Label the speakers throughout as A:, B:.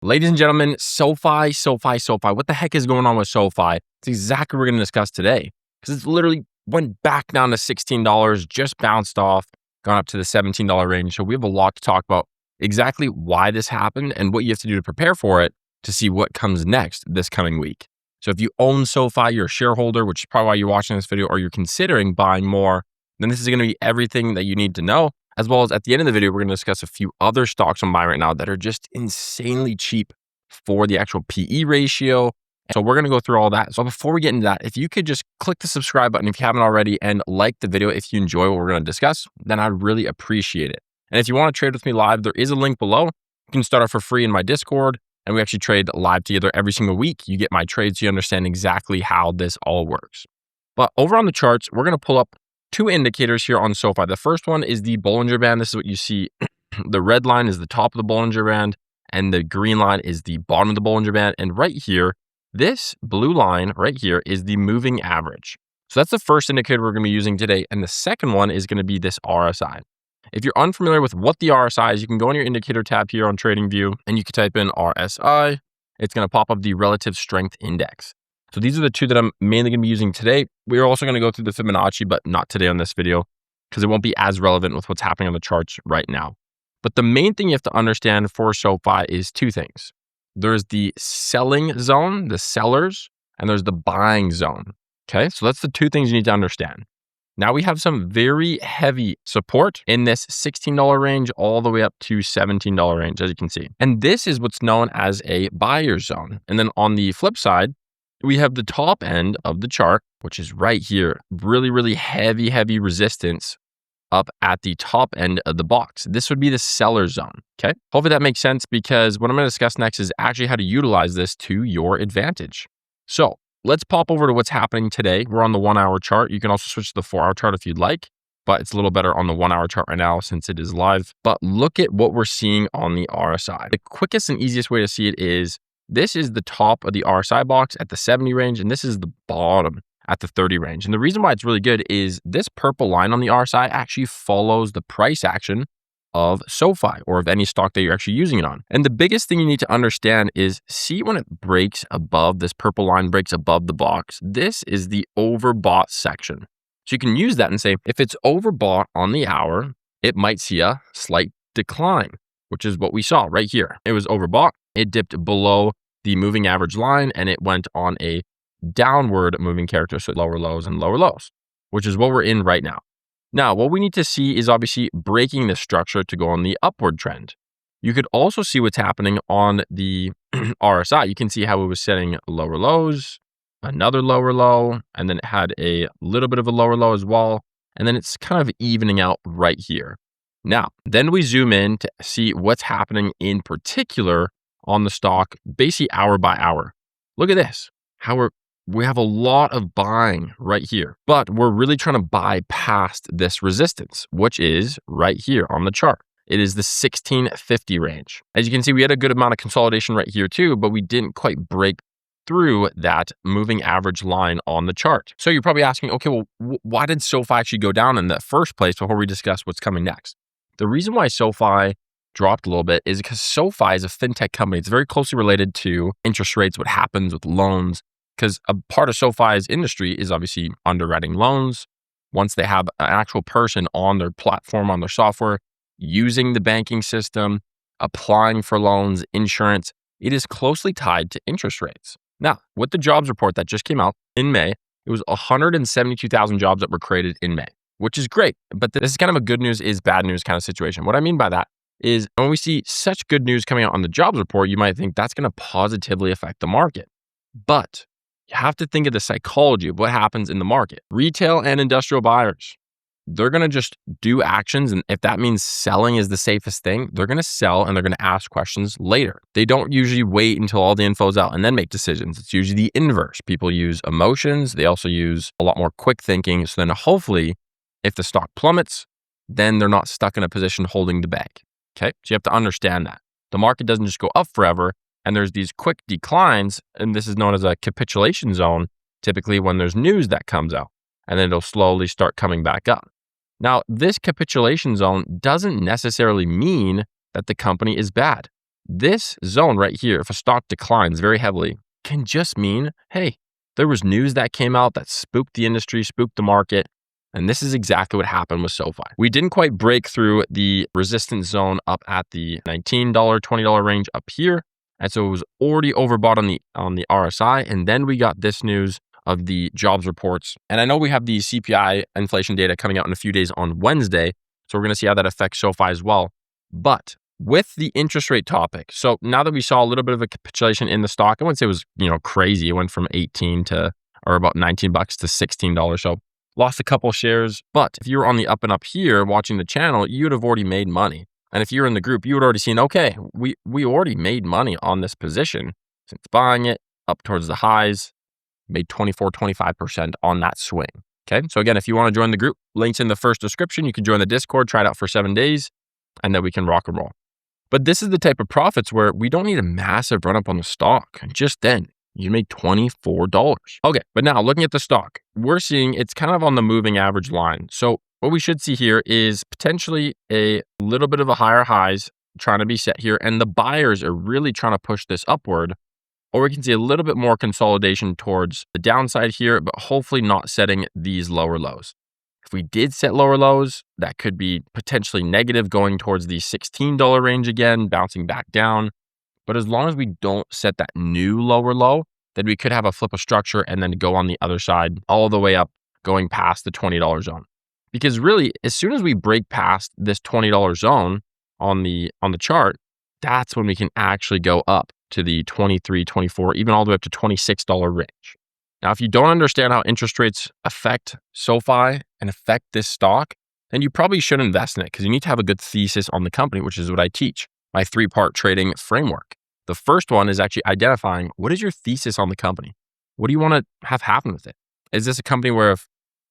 A: Ladies and gentlemen, SoFi. What the heck is going on with SoFi? It's exactly what we're going to discuss today because it's literally went back down to $16, just bounced off, gone up to the $17 range. So we have a lot to talk about exactly why this happened and what you have to do to prepare for it to see what comes next this coming week. So if you own SoFi, you're a shareholder, which is probably why you're watching this video, or you're considering buying more, then this is going to be everything that you need to know. As well as at the end of the video, we're going to discuss a few other stocks I'm buying right now that are just insanely cheap for the actual PE ratio. So we're going to go through all that. So before we get into that, if you could just click the subscribe button if you haven't already and like the video if you enjoy what we're going to discuss, then I'd really appreciate it. And if you want to trade with me live, there is a link below. You can start off for free in my Discord, and we actually trade live together every single week. You get my trades so you understand exactly how this all works. But over on the charts, we're going to pull up two indicators here on SoFi. The first one is the Bollinger Band. This is what you see. The red line is the top of the Bollinger Band, and the green line is the bottom of the Bollinger Band. And right here, this blue line right here is the moving average. So that's the first indicator we're going to be using today. And the second one is going to be this RSI. If you're unfamiliar with what the RSI is, you can go on your indicator tab here on TradingView, and you can type in RSI. It's going to pop up the relative strength index. So these are the two that I'm mainly going to be using today. We're also going to go through the Fibonacci, but not today on this video because it won't be as relevant with what's happening on the charts right now. But the main thing you have to understand for SoFi is two things. There's the selling zone, the sellers, and there's the buying zone. Okay, so that's the two things you need to understand. Now we have some very heavy support in this $16 range all the way up to $17 range, as you can see. And this is what's known as a buyer zone. And then on the flip side, we have the top end of the chart, which is right here. Really heavy resistance up at the top end of the box. This would be the seller zone, okay? Hopefully that makes sense because what I'm going to discuss next is actually how to utilize this to your advantage. So let's pop over to what's happening today. We're on the 1 hour chart. You can also switch to the 4 hour chart if you'd like, but it's a little better on the 1 hour chart right now since it is live. But look at what we're seeing on the RSI. The quickest and easiest way to see it is this is the top of the RSI box at the 70 range, and this is the bottom at the 30 range. And the reason why it's really good is this purple line on the RSI actually follows the price action of SoFi or of any stock that you're actually using it on. And the biggest thing you need to understand is see when it breaks above, this purple line breaks above the box, this is the overbought section. So you can use that and say, if it's overbought on the hour, it might see a slight decline, which is what we saw right here. It was overbought. It dipped below the moving average line and it went on a downward moving character. So lower lows and lower lows, which is what we're in right now. Now, what we need to see is obviously breaking this structure to go on the upward trend. You could also see what's happening on the RSI. You can see how it was setting lower lows, another lower low, and then it had a little bit of a lower low as well. And then it's kind of evening out right here. Now, then we zoom in to see what's happening in particular on the stock, basically hour by hour. Look at this, how we have a lot of buying right here, but we're really trying to buy past this resistance, which is right here on the chart. It is the 1650 range. As you can see, we had a good amount of consolidation right here too, but we didn't quite break through that moving average line on the chart. So you're probably asking, okay, well, why did SoFi actually go down in the first place before we discuss what's coming next? The reason why SoFi dropped a little bit is because SoFi is a fintech company. It's very closely related to interest rates, what happens with loans, because a part of SoFi's industry is obviously underwriting loans. Once they have an actual person on their platform, on their software, using the banking system, applying for loans, insurance, it is closely tied to interest rates. Now, with the jobs report that just came out in May, it was 172,000 jobs that were created in May, which is great. But this is kind of a good news is bad news kind of situation. What I mean by that is when we see such good news coming out on the jobs report, you might think that's going to positively affect the market. But you have to think of the psychology of what happens in the market. Retail and industrial buyers, they're going to just do actions. And if that means selling is the safest thing, they're going to sell and they're going to ask questions later. They don't usually wait until all the info's out and then make decisions. It's usually the inverse. People use emotions. They also use a lot more quick thinking. So then hopefully if the stock plummets, then they're not stuck in a position holding the bag. Okay, so you have to understand that. The market doesn't just go up forever, and there's these quick declines, and this is known as a capitulation zone, typically when there's news that comes out, and then it'll slowly start coming back up. Now, this capitulation zone doesn't necessarily mean that the company is bad. this zone right here, if a stock declines very heavily, can just mean, hey, there was news that came out that spooked the industry, spooked the market. And this is exactly what happened with SoFi. We didn't quite break through the resistance zone up at the $19, $20 range up here. And so it was already overbought on the RSI. And then we got this news of the jobs reports. And I know we have the CPI inflation data coming out in a few days on Wednesday. So we're going to see how that affects SoFi as well. But with the interest rate topic, so now that we saw a little bit of a capitulation in the stock, I wouldn't say it was, crazy. It went from 18 to, or about $19 to $16. So lost a couple shares. But if you were on the up and up here watching the channel, you would have already made money. And if you're in the group, you would already seen, okay, we already made money on this position since buying it up towards the highs, made 24, 25% on that swing. Okay. So again, if you want to join the group, links in the first description. You can join the Discord, try it out for 7 days, and then we can rock and roll. But this is the type of profits where we don't need a massive run up on the stock. And just then you make $24. Okay. But now looking at the stock, we're seeing it's kind of on the moving average line. So what we should see here is potentially a little bit of a higher highs trying to be set here. And the buyers are really trying to push this upward. Or we can see a little bit more consolidation towards the downside here, but hopefully not setting these lower lows. If we did set lower lows, that could be potentially negative going towards the $16 range again, bouncing back down. But as long as we don't set that new lower low, then we could have a flip of structure and then go on the other side all the way up, going past the $20 zone. Because really, as soon as we break past this $20 zone on the chart, that's when we can actually go up to the 23, 24, even all the way up to $26 range. Now, if you don't understand how interest rates affect SoFi and affect this stock, then you probably should invest in it because you need to have a good thesis on the company, which is what I teach, my 3-part trading framework. The first one is actually identifying what is your thesis on the company? What do you want to have happen with it? Is this a company where if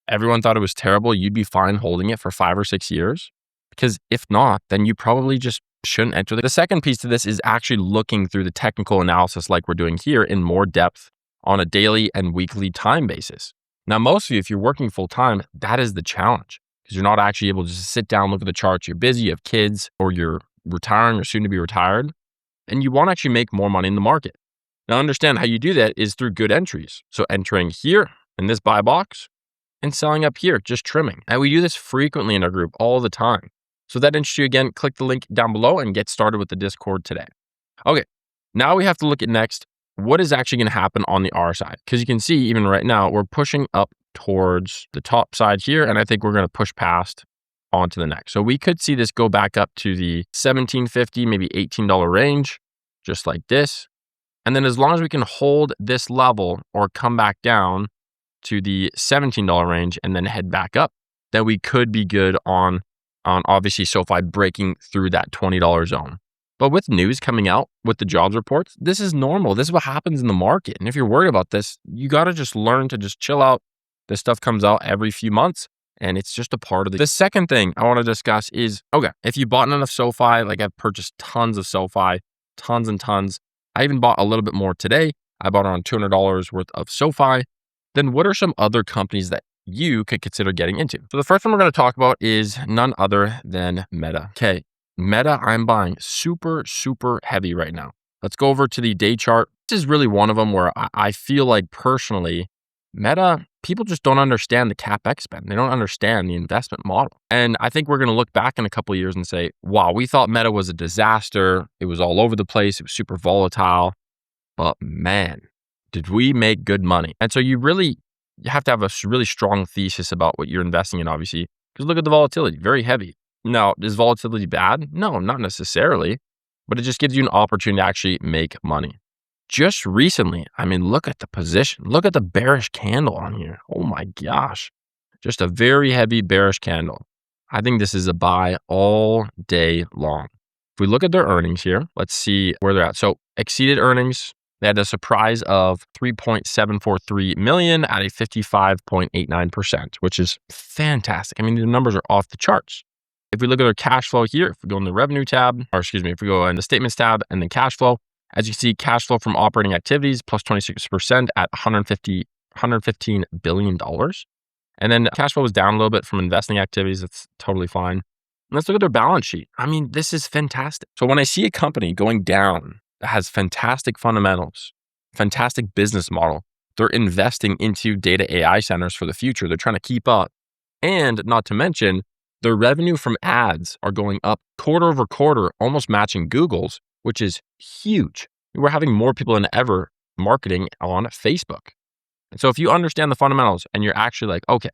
A: everyone thought it was terrible, you'd be fine holding it for 5 or 6 years? Because if not, then you probably just shouldn't enter. The second piece to this is actually looking through the technical analysis like we're doing here in more depth on a daily and weekly time basis. Now, most of you, if you're working full time, that is the challenge because you're not actually able to just sit down, look at the charts. You're busy, you have kids, or you're retiring or soon to be retired, and you want to actually make more money in the market. Now, understand how you do that is through good entries. So entering here in this buy box and selling up here, just trimming. And we do this frequently in our group all the time. So if that interests you, again, click the link down below and get started with the Discord today. Okay, now we have to look at next, what is actually going to happen on the RSI? Because you can see even right now, we're pushing up towards the top side here, and I think we're going to push past onto the next. So we could see this go back up to the $17.50, maybe $18 range, just like this. And then as long as we can hold this level or come back down to the $17 range and then head back up, then we could be good on obviously SoFi breaking through that $20 zone. But with news coming out with the jobs reports, this is normal. This is what happens in the market. And if you're worried about this, you got to just learn to just chill out. This stuff comes out every few months and it's just a part of the second thing I want to discuss is, okay, if you bought enough SoFi, like I've purchased tons of SoFi, tons and tons. I even bought a little bit more today. I bought around $200 worth of SoFi. Then what are some other companies that you could consider getting into? So the first one we're going to talk about is none other than Meta. Okay, Meta, I'm buying super, super heavy right now. Let's go over to the day chart. This is really one of them where I feel like personally, Meta, people just don't understand the CapEx spend. They don't understand the investment model. And I think we're going to look back in a couple of years and say, wow, we thought Meta was a disaster. It was all over the place. It was super volatile. But man, did we make good money. And so you have to have a really strong thesis about what you're investing in, obviously, because look at the volatility, very heavy. Now, is volatility bad? No, not necessarily, but it just gives you an opportunity to actually make money. Just recently, I mean, look at the position. Look at the bearish candle on here. Oh my gosh. Just a very heavy bearish candle. I think this is a buy all day long. If we look at their earnings here, let's see where they're at. So exceeded earnings. They had a surprise of 3.743 million at a 55.89%, which is fantastic. I mean, the numbers are off the charts. If we look at their cash flow here, if we go in the revenue tab, if we go in the statements tab and then cash flow, as you see, cash flow from operating activities plus 26% at $115 billion. And then cash flow was down a little bit from investing activities. That's totally fine. Let's look at their balance sheet. I mean, this is fantastic. So when I see a company going down that has fantastic fundamentals, fantastic business model, they're investing into data AI centers for the future. They're trying to keep up. And not to mention, their revenue from ads are going up quarter over quarter, almost matching Google's, which is huge. We're having more people than ever marketing on Facebook. And so if you understand the fundamentals and you're actually like, okay,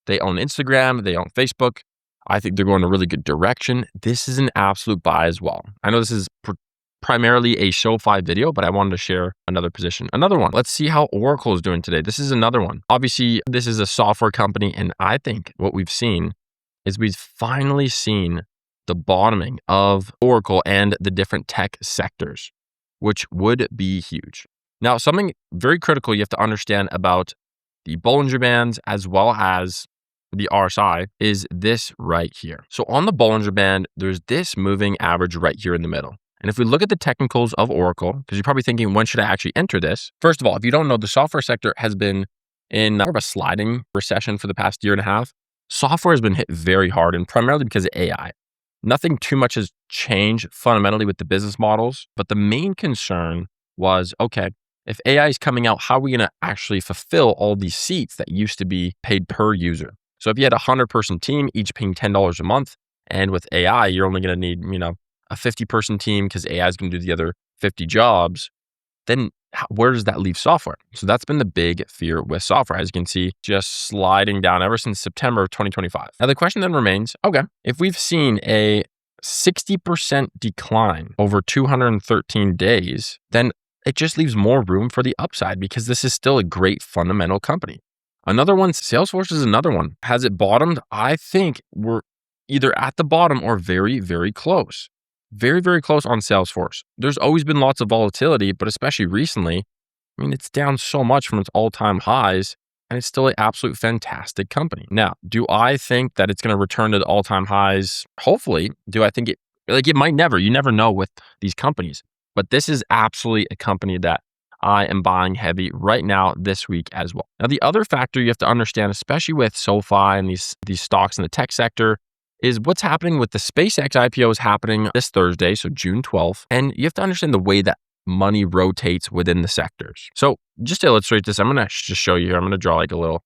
A: they own Instagram, they own Facebook, I think they're going a really good direction. This is an absolute buy as well. I know this is primarily a SoFi video, but I wanted to share another position. Another one. Let's see how Oracle is doing today. This is another one. Obviously, this is a software company, and I think what we've seen is we've finally seen the bottoming of Oracle and the different tech sectors, which would be huge. Now, something very critical you have to understand about the Bollinger Bands as well as the RSI is this right here. So on the Bollinger Band, there's this moving average right here in the middle. And if we look at the technicals of Oracle, because you're probably thinking, when should I actually enter this? First of all, if you don't know, the software sector has been in more of a sliding recession for the past year and a half. Software has been hit very hard, and primarily because of AI. Nothing too much has changed fundamentally with the business models, but the main concern was, okay, if AI is coming out, how are we going to actually fulfill all these seats that used to be paid per user? So if you had a 100-person team, each paying $10 a month, and with AI, you're only going to need, a 50-person team because AI is going to do the other 50 jobs, then where does that leave software? So that's been the big fear with software, as you can see, just sliding down ever since September of 2025. Now, the question then remains, okay, if we've seen a 60% decline over 213 days, then it just leaves more room for the upside because this is still a great fundamental company. Another one, Salesforce is another one. Has it bottomed? I think we're either at the bottom or very, very close. Very, very close on Salesforce. There's always been lots of volatility, but especially recently, it's down so much from its all-time highs, and it's still an absolute fantastic company. Now, do I think that it's going to return to the all-time highs? Hopefully. Do I think it might never. You never know with these companies. But this is absolutely a company that I am buying heavy right now this week as well. Now, the other factor you have to understand, especially with SoFi and these stocks in the tech sector, is what's happening with the SpaceX IPO is happening this Thursday, so June 12th. And you have to understand the way that money rotates within the sectors. So just to illustrate this, I'm going to just show you here. I'm going to draw like a little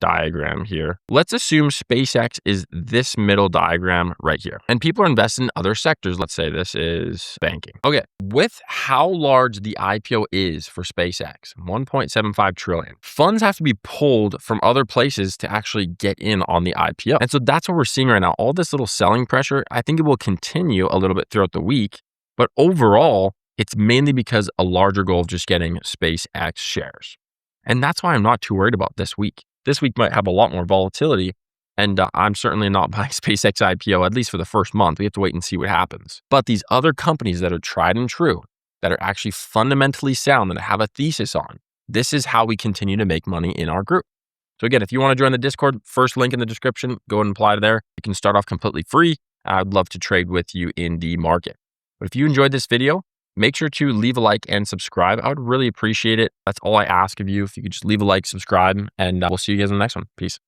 A: diagram here. Let's assume SpaceX is this middle diagram right here. And people are invested in other sectors. Let's say this is banking. Okay. With how large the IPO is for SpaceX, 1.75 trillion, funds have to be pulled from other places to actually get in on the IPO. And so that's what we're seeing right now. All this little selling pressure, I think it will continue a little bit throughout the week. But overall, it's mainly because a larger goal of just getting SpaceX shares. And that's why I'm not too worried about this week. This week might have a lot more volatility, and I'm certainly not buying SpaceX IPO, at least for the first month. We have to wait and see what happens. But these other companies that are tried and true, that are actually fundamentally sound, that I have a thesis on, this is how we continue to make money in our group. So again, if you want to join the Discord, first link in the description, go ahead and apply to there. You can start off completely free. I'd love to trade with you in the market. But if you enjoyed this video, make sure to leave a like and subscribe. I would really appreciate it. That's all I ask of you. If you could just leave a like, subscribe, and we'll see you guys in the next one. Peace.